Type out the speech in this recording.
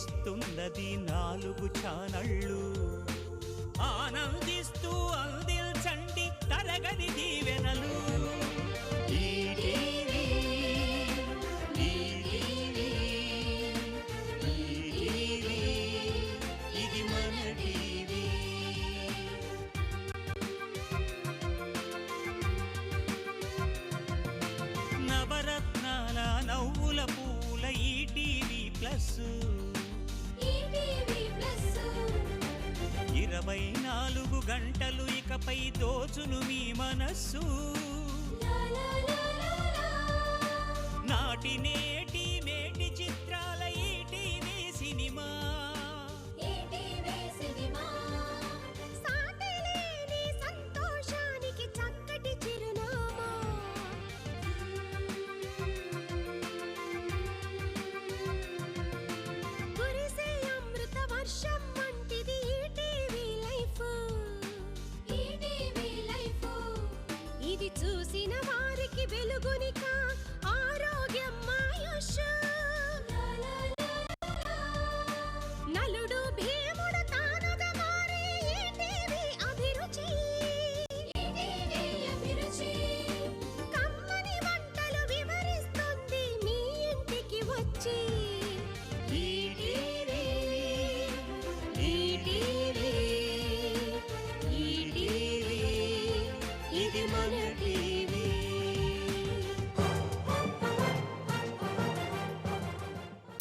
ఇస్తున్నది 4 ఛానళ్ళు. ఆనందిస్తూ అందించండి తరగని దీవెనలు. ఇది మన టీవీ. నవరత్నాల నవ్వుల పూల ఈటీవీ ప్లస్. 24 గంటలు ఇకపై దోచును మీ మనస్సు. నాటి నేటి మేటి చిత్రాల ఈటీవీ సినిమా. సంతోషానికి చక్కటి చిరునామా. కురిసే అమృత వర్షం వంటిది ఈటీవీ లైఫ్. ఇది చూసిన వారికి వెలుగునిక ఆరోగ్యం ఆయుష్. నలుడు భీముడు తానుగా మారే ఈటీవీ అభిరుచి. కమ్మని వంటలు వివరిస్తుంది మీ ఇంటికి వచ్చి. ఇది మన టీవీ.